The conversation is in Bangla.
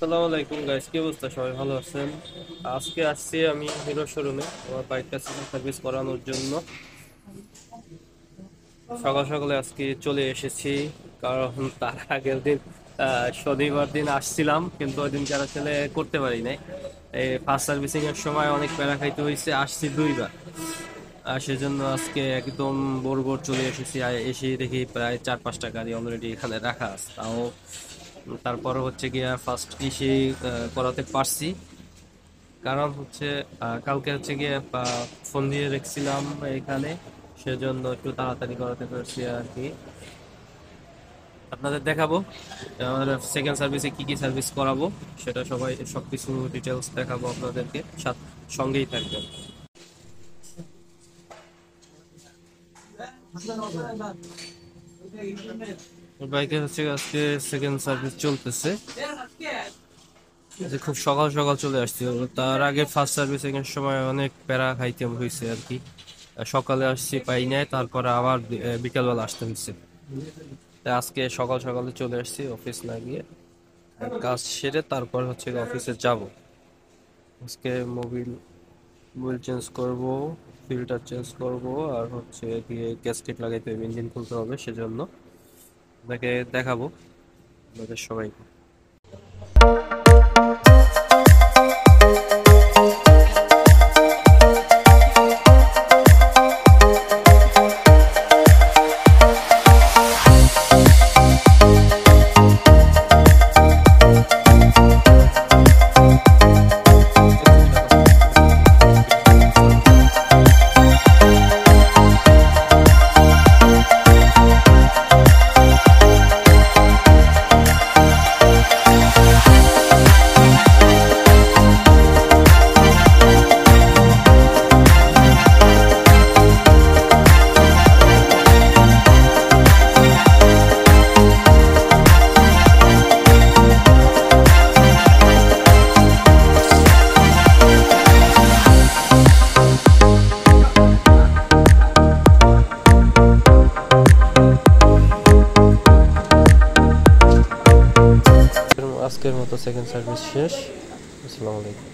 আসসালামু আলাইকুম গাইস, কি অবস্থা? সবাই ভালো আছেন? আজকে আসছি আমি হিরো শোরুমে আমার বাইকটা সার্ভিস করানোর জন্য। সকাল সকালে আজকে চলে এসেছি, কারণ তার আগের দিন শনিবার দিন আসছিলাম, কিন্তু ওই দিন আসলে করতে পারি নাই। এই ফার্স্ট সার্ভিসিং এর সময় অনেক প্যারা খাইতে হয়েছে, আসছি দুইবার। আর সেজন্য আজকে একদম ভোর ভোর চলে এসেছি, আর এসে দেখি প্রায় 4-5টা গাড়ি অলরেডি এখানে রাখা আছে। তাও তারপরে হচ্ছে গিয়া ফার্স্ট এসে করাতে পারছি, কারণ হচ্ছে কালকে হচ্ছে গিয়ে ফোন দিয়ে রেখেছিলাম এখানে, সেজন্য একটু তাড়াতাড়ি করাতে পারছি আর কি। আপনাদের দেখাবো আমাদের সেকেন্ড সার্ভিসে কি কি সার্ভিস করাবো, সেটা সবাই সবকিছু ডিটেলস দেখাবো আপনাদেরকে, সঙ্গেই থাকবেন। বাইকে হচ্ছে আজকে সেকেন্ড সার্ভিস চলতেছে, যে খুব সকাল সকাল চলে আসছি। তার আগে ফার্স্ট সার্ভিসিং এর সময় অনেক প্যারা খাইতে হয়েছে আর কি। সকালে আসছি পাই নাই, তারপরে আবার বিকালবেলা আসতে হয়েছে। তাই আজকে সকাল সকালে চলে আসছি অফিস না গিয়ে, কাজ সেরে তারপর হচ্ছে অফিসে যাব। আজকে মোবিল মোবিল চেঞ্জ করব, ফিল্টার চেঞ্জ করব, আর হচ্ছে দিয়ে গ্যাসকেট লাগাইতে হবে, ইঞ্জিন খুলতে হবে, সেজন্য আপনাকে দেখাবো আপনাদের সবাইকে। আজকের মতো সেকেন্ড সার্ভিস শেষ। আসসালামু আলাইকুম।